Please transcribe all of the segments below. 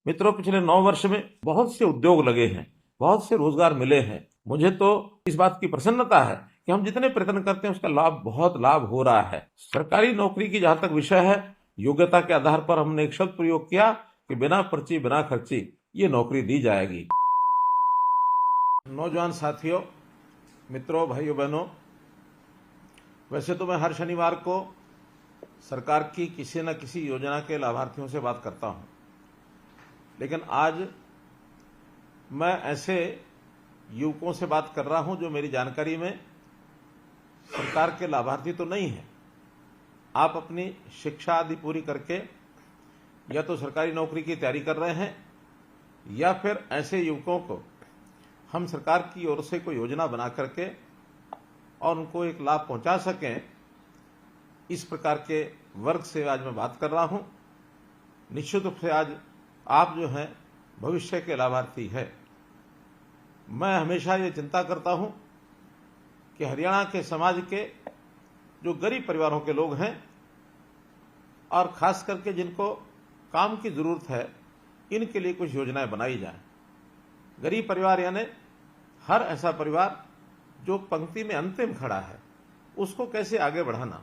मित्रों, पिछले 9 वर्ष में बहुत से उद्योग लगे हैं, बहुत से रोजगार मिले हैं। मुझे तो इस बात की प्रसन्नता है कि हम जितने प्रयत्न करते हैं उसका बहुत लाभ हो रहा है। सरकारी नौकरी की जहां तक विषय है, योग्यता के आधार पर हमने एक शब्द प्रयोग किया कि बिना पर्ची बिना खर्ची ये नौकरी दी जाएगी। नौजवान साथियों, मित्रों, भाइयों बहनों, वैसे तो मैं हर शनिवार को सरकार की किसी न किसी योजना के लाभार्थियों से बात करता हूं, लेकिन आज मैं ऐसे युवकों से बात कर रहा हूं जो मेरी जानकारी में सरकार के लाभार्थी तो नहीं है। आप अपनी शिक्षा आदि पूरी करके या तो सरकारी नौकरी की तैयारी कर रहे हैं या फिर ऐसे युवकों को हम सरकार की ओर से कोई योजना बना करके और उनको एक लाभ पहुंचा सकें, इस प्रकार के वर्ग से आज मैं बात कर रहा हूं। निश्चित रूप से आज आप जो हैं भविष्य के लाभार्थी है। मैं हमेशा ये चिंता करता हूं कि हरियाणा के समाज के जो गरीब परिवारों के लोग हैं और खास करके जिनको काम की जरूरत है, इनके लिए कुछ योजनाएं बनाई जाए। गरीब परिवार यानी हर ऐसा परिवार जो पंक्ति में अंतिम खड़ा है, उसको कैसे आगे बढ़ाना,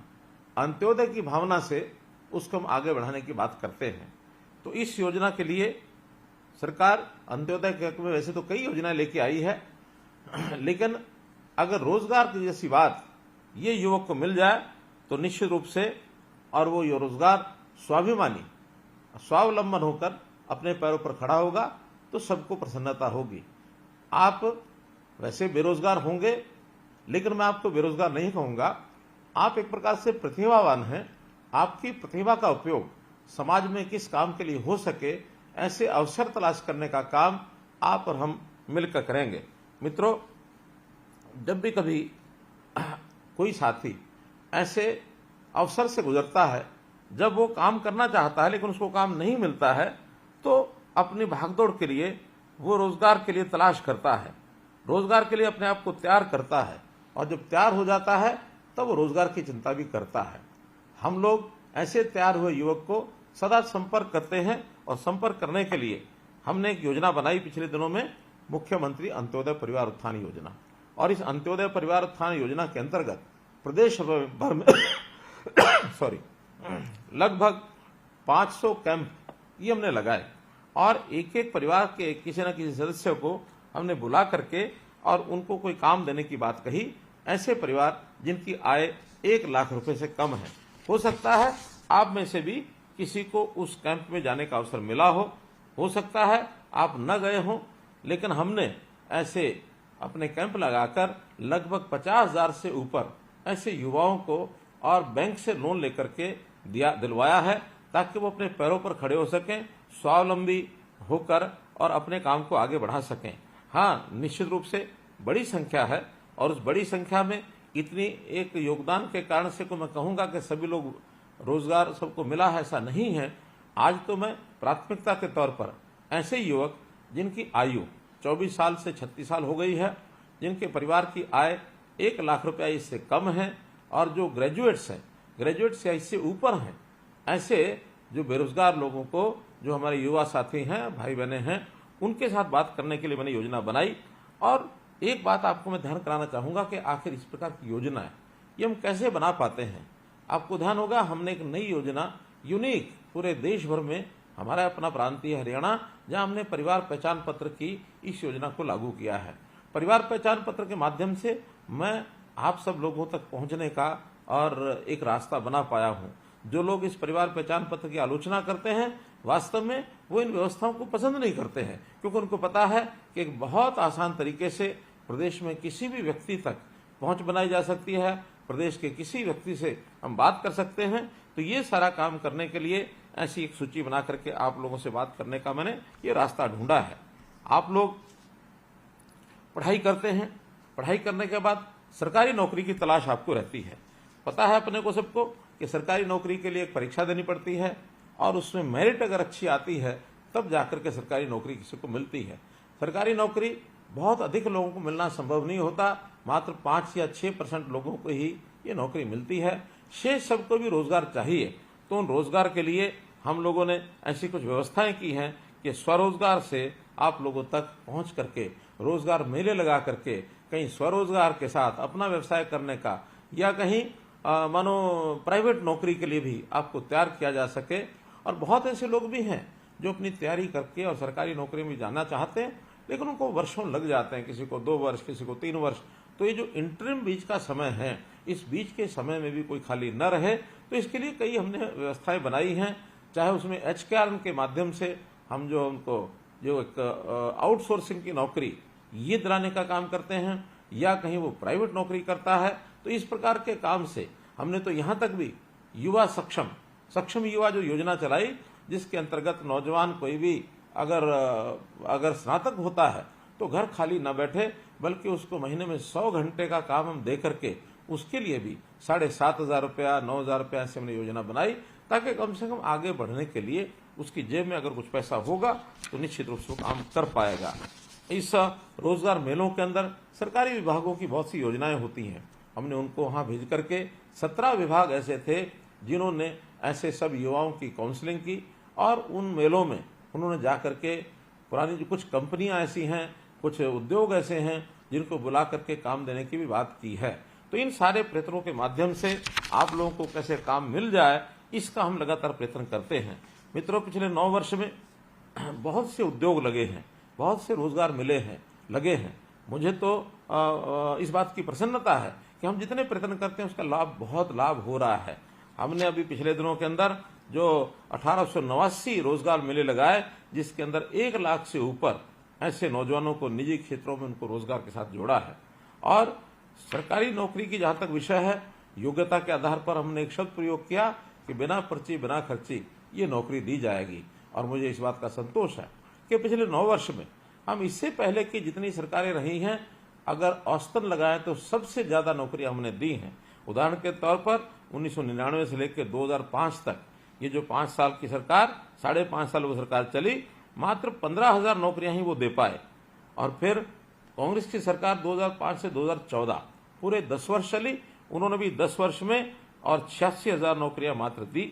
अंत्योदय की भावना से उसको हम आगे बढ़ाने की बात करते हैं। तो इस योजना के लिए सरकार अंत्योदय के हक में वैसे तो कई योजनाएं लेके आई है, लेकिन अगर रोजगार की जैसी बात ये युवक को मिल जाए तो निश्चित रूप से और वो ये रोजगार स्वाभिमानी स्वावलंबन होकर अपने पैरों पर खड़ा होगा तो सबको प्रसन्नता होगी। आप वैसे बेरोजगार होंगे, लेकिन मैं आपको बेरोजगार नहीं कहूंगा। आप एक प्रकार से प्रतिभावान हैं। आपकी प्रतिभा का उपयोग समाज में किस काम के लिए हो सके, ऐसे अवसर तलाश करने का काम आप और हम मिलकर करेंगे। मित्रों, जब भी कभी कोई साथी ऐसे अवसर से गुजरता है, जब वो काम करना चाहता है लेकिन उसको काम नहीं मिलता है, तो अपनी भागदौड़ के लिए वो रोजगार के लिए तलाश करता है, रोजगार के लिए अपने आप को तैयार करता है, और जब तैयार हो जाता है तब वो रोजगार की चिंता भी करता है। हम लोग ऐसे तैयार हुए युवक को सदा संपर्क करते हैं, और संपर्क करने के लिए हमने एक योजना बनाई पिछले दिनों में, मुख्यमंत्री अंत्योदय परिवार उत्थान योजना। और इस अंत्योदय परिवार उत्थान योजना के अंतर्गत प्रदेश भर में लगभग 500 कैंप ये हमने लगाए, और एक एक परिवार के किसी न किसी सदस्य को हमने बुला करके और उनको कोई काम देने की बात कही। ऐसे परिवार जिनकी आय 1 लाख रुपए से कम है, हो सकता है आप में से भी किसी को उस कैंप में जाने का अवसर मिला हो सकता है आप न गए हों, लेकिन हमने ऐसे अपने कैंप लगाकर लगभग 50,000 से ऊपर ऐसे युवाओं को और बैंक से लोन लेकर के दिलवाया है, ताकि वो अपने पैरों पर खड़े हो सकें, स्वावलंबी होकर और अपने काम को आगे बढ़ा सकें। हाँ, निश्चित रूप से बड़ी संख्या है, और उस बड़ी संख्या में इतनी एक योगदान के कारण से को मैं कहूंगा कि सभी लोग रोजगार सबको मिला है, ऐसा नहीं है। आज तो मैं प्राथमिकता के तौर पर ऐसे युवक जिनकी आयु 24 साल से 36 साल हो गई है, जिनके परिवार की आय 1 लाख रुपया इससे कम है, और जो ग्रेजुएट्स हैं, ग्रेजुएट से इससे ऊपर हैं, ऐसे जो बेरोजगार लोगों को, जो हमारे युवा साथी हैं, भाई बहने हैं, उनके साथ बात करने के लिए मैंने योजना बनाई। और एक बात आपको मैं ध्यान कराना चाहूंगा कि आखिर इस प्रकार की योजना है ये हम कैसे बना पाते हैं। आपको ध्यान होगा, हमने एक नई योजना यूनिक पूरे देश भर में, हमारा अपना प्रांतीय हरियाणा, जहां हमने परिवार पहचान पत्र की इस योजना को लागू किया है। परिवार पहचान पत्र के माध्यम से मैं आप सब लोगों तक पहुंचने का और एक रास्ता बना पाया हूं। जो लोग इस परिवार पहचान पत्र की आलोचना करते हैं, वास्तव में वो इन व्यवस्थाओं को पसंद नहीं करते हैं, क्योंकि उनको पता है कि एक बहुत आसान तरीके से प्रदेश में किसी भी व्यक्ति तक पहुंच बनाई जा सकती है, प्रदेश के किसी व्यक्ति से हम बात कर सकते हैं। तो ये सारा काम करने के लिए ऐसी एक सूची बना करके आप लोगों से बात करने का मैंने ये रास्ता ढूंढा है। आप लोग पढ़ाई करते हैं, पढ़ाई करने के बाद सरकारी नौकरी की तलाश आपको रहती है। पता है अपने को सबको कि सरकारी नौकरी के लिए एक परीक्षा देनी पड़ती है, और उसमें मेरिट अगर अच्छी आती है तब जाकर के सरकारी नौकरी किसी को मिलती है। सरकारी नौकरी बहुत अधिक लोगों को मिलना संभव नहीं होता, मात्र 5 या 6% लोगों को ही ये नौकरी मिलती है। शेष सबको भी रोजगार चाहिए, तो उन रोजगार के लिए हम लोगों ने ऐसी कुछ व्यवस्थाएं की हैं कि स्वरोजगार से आप लोगों तक पहुंच करके, रोजगार मेले लगा करके कहीं स्वरोजगार के साथ अपना व्यवसाय करने का या कहीं मानो प्राइवेट नौकरी के लिए भी आपको तैयार किया जा सके। और बहुत ऐसे लोग भी हैं जो अपनी तैयारी करके और सरकारी नौकरी में जाना चाहते हैं, लेकिन उनको वर्षों लग जाते हैं, किसी को 2 वर्ष, किसी को 3 वर्ष। तो ये जो इंटरिम बीच का समय है, इस बीच के समय में भी कोई खाली न रहे, तो इसके लिए कई हमने व्यवस्थाएं बनाई हैं। चाहे उसमें HKR के माध्यम से हम जो उनको जो एक आउटसोर्सिंग की नौकरी ये दिलाने का काम करते हैं, या कहीं वो प्राइवेट नौकरी करता है, तो इस प्रकार के काम से हमने तो यहां तक भी युवा सक्षम युवा जो योजना चलाई, जिसके अंतर्गत नौजवान कोई भी अगर स्नातक होता है तो घर खाली न बैठे, बल्कि उसको महीने में 100 घंटे का काम हम दे करके उसके लिए भी 7,500 रुपया, 9,000 रुपया ऐसे हमने योजना बनाई, ताकि कम से कम आगे बढ़ने के लिए उसकी जेब में अगर कुछ पैसा होगा तो निश्चित रूप से काम कर पाएगा। इस रोजगार मेलों के अंदर सरकारी विभागों की बहुत सी योजनाएं होती हैं। हमने उनको वहां भेज करके 17 विभाग ऐसे थे जिन्होंने ऐसे सब युवाओं की काउंसलिंग की, और उन मेलों में उन्होंने जाकर के पुरानी जो कुछ कंपनियां ऐसी हैं, कुछ उद्योग ऐसे हैं जिनको बुला करके काम देने की भी बात की है। तो इन सारे प्रयत्नों के माध्यम से आप लोगों को कैसे काम मिल जाए, इसका हम लगातार प्रयत्न करते हैं। मित्रों, पिछले 9 वर्ष में बहुत से उद्योग लगे हैं, बहुत से रोजगार लगे हैं। मुझे तो इस बात की प्रसन्नता है कि हम जितने प्रयत्न करते हैं उसका बहुत लाभ हो रहा है। हमने अभी पिछले दिनों के अंदर जो 1889 रोजगार मेले लगाए, जिसके अंदर 1 लाख से ऊपर ऐसे नौजवानों को निजी क्षेत्रों में उनको रोजगार के साथ जोड़ा है। और सरकारी नौकरी की जहां तक विषय है, योग्यता के आधार पर हमने एक शब्द प्रयोग किया कि बिना पर्ची बिना खर्ची ये नौकरी दी जाएगी। और मुझे इस बात का संतोष है कि पिछले 9 वर्ष में हम इससे पहले की जितनी सरकारें रही हैं, अगर औसतन लगाएं तो सबसे ज्यादा नौकरियां हमने दी हैं। उदाहरण के तौर पर 1999 से लेकर 2005 तक ये जो 5 साल की सरकार, 5.5 साल वो सरकार चली, मात्र 15,000 नौकरियां ही वो दे पाए। और फिर कांग्रेस की सरकार 2005 से 2014 पूरे 10 वर्ष चली, उन्होंने भी 10 वर्ष में और 86,000 नौकरियां मात्र दी।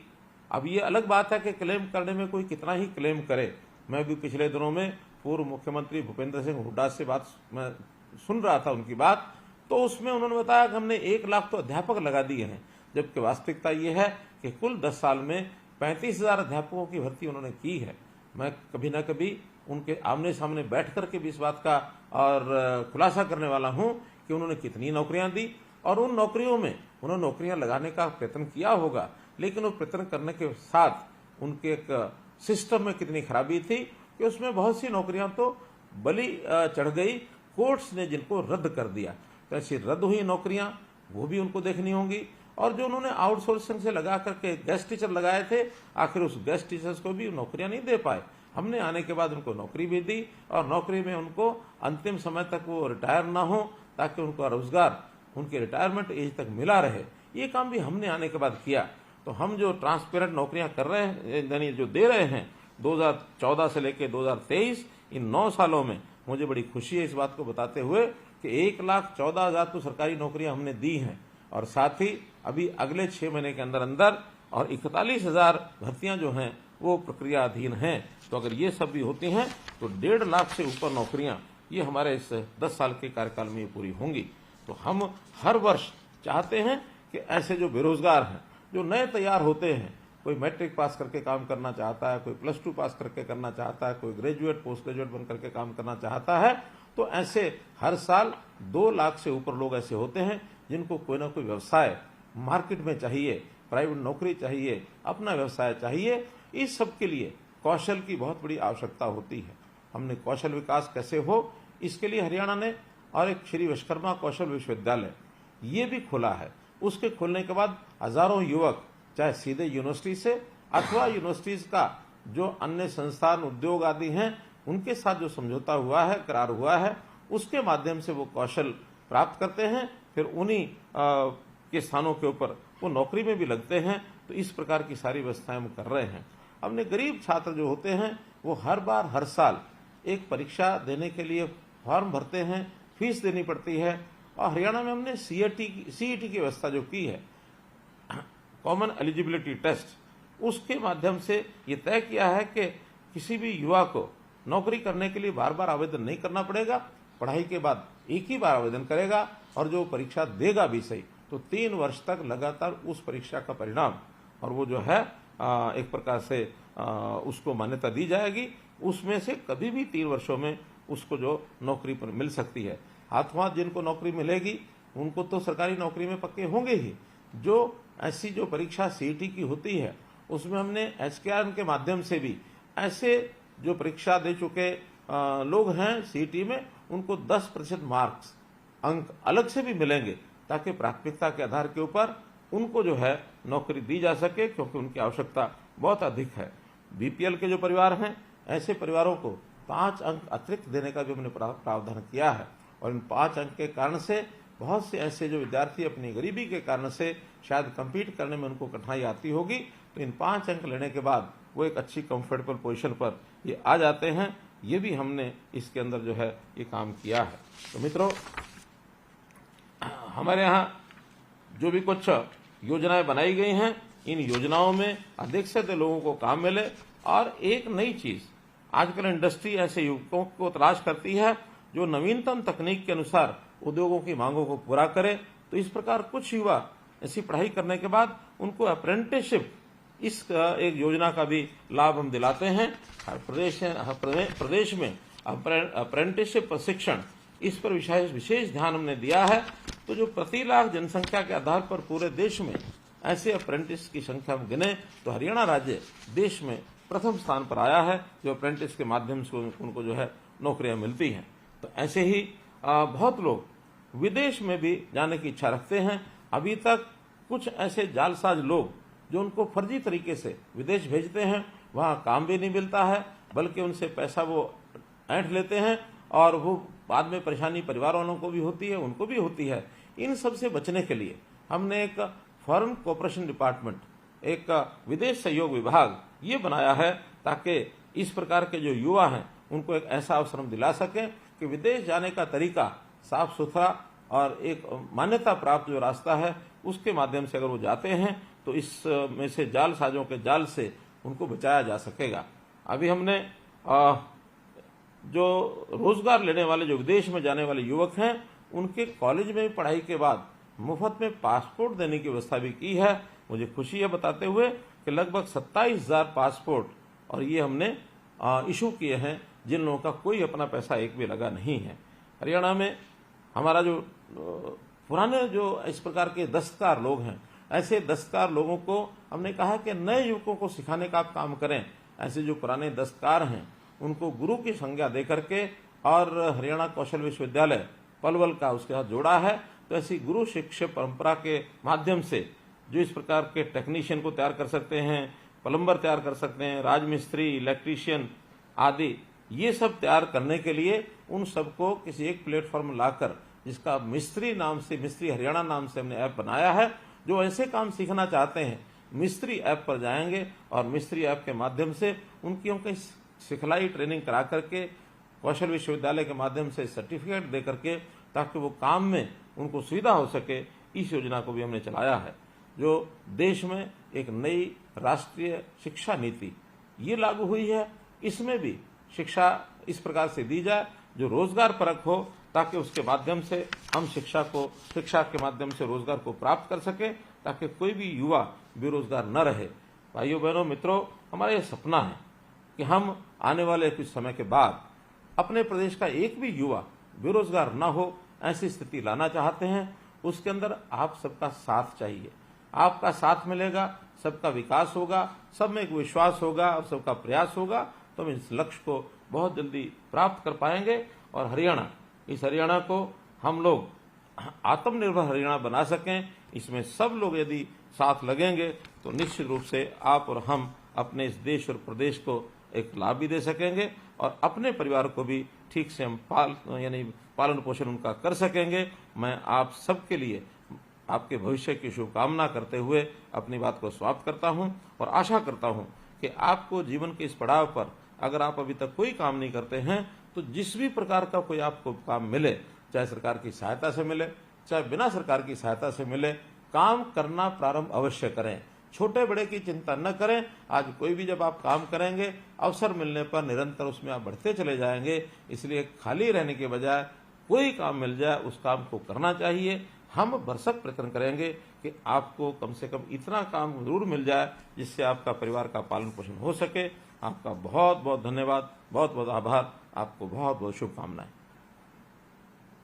अब ये अलग बात है कि क्लेम करने में कोई कितना ही क्लेम करे। मैं भी पिछले दिनों में पूर्व मुख्यमंत्री भूपेंद्र सिंह हुड्डा से बात मैं सुन रहा था, उनकी बात, तो उसमें उन्होंने बताया कि हमने 1 लाख तो अध्यापक लगा दिए हैं, जबकि वास्तविकता ये है कि कुल 10 साल में 35,000 अध्यापकों की भर्ती उन्होंने की है। मैं कभी न कभी उनके आमने सामने बैठ करके भी इस बात का और खुलासा करने वाला हूं कि उन्होंने कितनी नौकरियां दी, और उन नौकरियों में उन्होंने नौकरियां लगाने का प्रयत्न किया होगा, लेकिन वो प्रयत्न करने के साथ उनके एक सिस्टम में कितनी खराबी थी कि उसमें बहुत सी नौकरियां तो बलि चढ़ गई, कोर्ट्स ने जिनको रद्द कर दिया। तो ऐसी रद्द हुई नौकरियां वो भी उनको देखनी होंगी। और जो उन्होंने आउटसोर्सिंग से लगा करके गेस्ट टीचर लगाए थे, आखिर उस गेस्ट टीचर्स को भी नौकरियां नहीं दे पाए। हमने आने के बाद उनको नौकरी भी दी, और नौकरी में उनको अंतिम समय तक वो रिटायर ना हो, ताकि उनका रोजगार उनके रिटायरमेंट एज तक मिला रहे। ये काम भी हमने आने के बाद किया। तो हम जो ट्रांसपेरेंट नौकरियां कर रहे हैं, यानी जो दे रहे हैं 2014 से लेकर 2023, इन 9 सालों में मुझे बड़ी खुशी है इस बात को बताते हुए कि 1,14,000 तो सरकारी नौकरियां हमने दी हैं, और साथ ही अभी अगले 6 महीने के अंदर अंदर और 41,000 भर्तियां जो हैं वो प्रक्रियाधीन हैं। तो अगर ये सब भी होती हैं तो 1.5 लाख से ऊपर नौकरियां ये हमारे इस 10 साल के कार्यकाल में ये पूरी होंगी। तो हम हर वर्ष चाहते हैं कि ऐसे जो बेरोजगार हैं, जो नए तैयार होते हैं, कोई मैट्रिक पास करके काम करना चाहता है, कोई +2 पास करके करना चाहता है, कोई ग्रेजुएट पोस्ट ग्रेजुएट बन करके काम करना चाहता है, तो ऐसे हर साल 2 लाख से ऊपर लोग ऐसे होते हैं जिनको कोई ना कोई व्यवसाय मार्केट में चाहिए, प्राइवेट नौकरी चाहिए, अपना व्यवसाय चाहिए। इस सब के लिए कौशल की बहुत बड़ी आवश्यकता होती है। हमने कौशल विकास कैसे हो, इसके लिए हरियाणा ने और एक श्री विश्वकर्मा कौशल विश्वविद्यालय ये भी खोला है। उसके खोलने के बाद हजारों युवक चाहे सीधे यूनिवर्सिटी से अथवा यूनिवर्सिटीज का जो अन्य संस्थान उद्योग आदि हैं उनके साथ जो समझौता हुआ है, करार हुआ है, उसके माध्यम से वो कौशल प्राप्त करते हैं, फिर उन्हीं के स्थानों के ऊपर वो नौकरी में भी लगते हैं। तो इस प्रकार की सारी व्यवस्थाएं हम कर रहे हैं। हमने गरीब छात्र जो होते हैं वो हर साल एक परीक्षा देने के लिए फॉर्म भरते हैं, फीस देनी पड़ती है। और हरियाणा में हमने सीईटी की व्यवस्था जो की है, कॉमन एलिजिबिलिटी टेस्ट, उसके माध्यम से ये तय किया है कि किसी भी युवा को नौकरी करने के लिए बार बार आवेदन नहीं करना पड़ेगा। पढ़ाई के बाद एक ही बार आवेदन करेगा और जो परीक्षा देगा भी सही तो 3 वर्ष तक लगातार उस परीक्षा का परिणाम और वो जो है एक प्रकार से उसको मान्यता दी जाएगी। उसमें से कभी भी 3 वर्षों में उसको जो नौकरी पर मिल सकती है। हाथों हाथ जिनको नौकरी मिलेगी उनको तो सरकारी नौकरी में पक्के होंगे ही। जो ऐसी जो परीक्षा सीईटी की होती है उसमें हमने एचकेआर के माध्यम से भी ऐसे जो परीक्षा दे चुके लोग हैं सीईटी में उनको 10% मार्क्स अंक अलग से भी मिलेंगे ताकि प्राथमिकता के आधार के ऊपर उनको जो है नौकरी दी जा सके, क्योंकि उनकी आवश्यकता बहुत अधिक है। बीपीएल के जो परिवार हैं ऐसे परिवारों को 5 अंक अतिरिक्त देने का भी हमने प्रावधान किया है और इन 5 अंक के कारण से बहुत से ऐसे जो विद्यार्थी अपनी गरीबी के कारण से शायद कम्पीट करने में उनको कठिनाई आती होगी, तो इन 5 अंक लेने के बाद वो एक अच्छी कंफर्टेबल पोजीशन पर ये आ जाते हैं। ये भी हमने इसके अंदर जो है ये काम किया है। तो मित्रों, हमारे यहाँ जो भी कुछ योजनाएं बनाई गई हैं इन योजनाओं में अधिक से अधिक लोगों को काम मिले। और एक नई चीज आजकल इंडस्ट्री ऐसे युवकों को तलाश करती है जो नवीनतम तकनीक के अनुसार उद्योगों की मांगों को पूरा करे। तो इस प्रकार कुछ युवा ऐसी पढ़ाई करने के बाद उनको अप्रेंटिसशिप इस एक योजना का भी लाभ हम दिलाते हैं। हर प्रदेश में अप्रेंटिसशिप प्रशिक्षण इस पर विशेष ध्यान हमने दिया है। तो जो प्रति लाख जनसंख्या के आधार पर पूरे देश में ऐसे अप्रेंटिस की संख्या में गिने तो हरियाणा राज्य देश में प्रथम स्थान पर आया है, जो अप्रेंटिस के माध्यम से उनको जो है नौकरियां मिलती हैं। तो ऐसे ही बहुत लोग विदेश में भी जाने की इच्छा रखते हैं। अभी तक कुछ ऐसे जालसाज लोग जो उनको फर्जी तरीके से विदेश भेजते हैं, वहां काम भी नहीं मिलता है, बल्कि उनसे पैसा वो ऐंठ लेते हैं और वो बाद में परेशानी परिवार वालों को भी होती है, उनको भी होती है। इन सब से बचने के लिए हमने एक फॉरेन कोऑपरेशन डिपार्टमेंट, एक विदेश सहयोग विभाग ये बनाया है ताकि इस प्रकार के जो युवा हैं उनको एक ऐसा अवसर हम दिला सकें कि विदेश जाने का तरीका साफ सुथरा और एक मान्यता प्राप्त जो रास्ता है उसके माध्यम से अगर वो जाते हैं तो इसमें से जालसाजों के जाल से उनको बचाया जा सकेगा। अभी हमने जो रोजगार लेने वाले जो विदेश में जाने वाले युवक हैं उनके कॉलेज में पढ़ाई के बाद मुफ्त में पासपोर्ट देने की व्यवस्था भी की है। मुझे खुशी है बताते हुए कि लगभग 27,000 पासपोर्ट और ये हमने इशू किए हैं जिन लोगों का कोई अपना पैसा एक भी लगा नहीं है। हरियाणा में हमारा जो पुराने जो इस प्रकार के दस्तकार लोग हैं, ऐसे दस्तकार लोगों को हमने कहा कि नए युवकों को सिखाने का आप काम करें। ऐसे जो पुराने दस्तकार हैं उनको गुरु की संज्ञा दे करके और हरियाणा कौशल विश्वविद्यालय पलवल का उसके साथ जोड़ा है। तो ऐसी गुरु शिक्षा परंपरा के माध्यम से जो इस प्रकार के टेक्नीशियन को तैयार कर सकते हैं, प्लम्बर तैयार कर सकते हैं, राजमिस्त्री, इलेक्ट्रीशियन आदि, ये सब तैयार करने के लिए उन सबको किसी एक प्लेटफॉर्म लाकर जिसका मिस्त्री नाम से, मिस्त्री हरियाणा नाम से हमने ऐप बनाया है। जो ऐसे काम सीखना चाहते हैं मिस्त्री ऐप पर जाएंगे और मिस्त्री ऐप के माध्यम से उनकी हम कहीं सिखलाई ट्रेनिंग करा करके कौशल विश्वविद्यालय के माध्यम से सर्टिफिकेट दे करके ताकि वो काम में उनको सुविधा हो सके, इस योजना को भी हमने चलाया है। जो देश में एक नई राष्ट्रीय शिक्षा नीति ये लागू हुई है, इसमें भी शिक्षा इस प्रकार से दी जाए जो रोजगार परक हो ताकि उसके माध्यम से हम शिक्षा के माध्यम से रोजगार को प्राप्त कर सके ताकि कोई भी युवा बेरोजगार न रहे। भाइयों बहनों मित्रों, हमारा ये सपना है कि हम आने वाले कुछ समय के बाद अपने प्रदेश का एक भी युवा बेरोजगार न हो ऐसी स्थिति लाना चाहते हैं। उसके अंदर आप सबका साथ चाहिए। आपका साथ मिलेगा, सबका विकास होगा, सब में एक विश्वास होगा और सबका प्रयास होगा तो हम इस लक्ष्य को बहुत जल्दी प्राप्त कर पाएंगे और इस हरियाणा को हम लोग आत्मनिर्भर हरियाणा बना सकें। इसमें सब लोग यदि साथ लगेंगे तो निश्चित रूप से आप और हम अपने इस देश और प्रदेश को एक लाभ भी दे सकेंगे और अपने परिवार को भी ठीक से हम पालन पोषण उनका कर सकेंगे। मैं आप सबके लिए आपके भविष्य की शुभकामना करते हुए अपनी बात को समाप्त करता हूं और आशा करता हूं कि आपको जीवन के इस पड़ाव पर अगर आप अभी तक कोई काम नहीं करते हैं तो जिस भी प्रकार का कोई आपको काम मिले, चाहे सरकार की सहायता से मिले चाहे बिना सरकार की सहायता से मिले, काम करना प्रारंभ अवश्य करें। छोटे बड़े की चिंता न करें। आज कोई भी जब आप काम करेंगे, अवसर मिलने पर निरंतर उसमें आप बढ़ते चले जाएंगे। इसलिए खाली रहने के बजाय कोई काम मिल जाए उस काम को करना चाहिए। हम भरसक प्रयत्न करेंगे कि आपको कम से कम इतना काम जरूर मिल जाए जिससे आपका परिवार का पालन पोषण हो सके। आपका बहुत बहुत धन्यवाद, बहुत बहुत आभार, आपको बहुत बहुत शुभकामनाएं।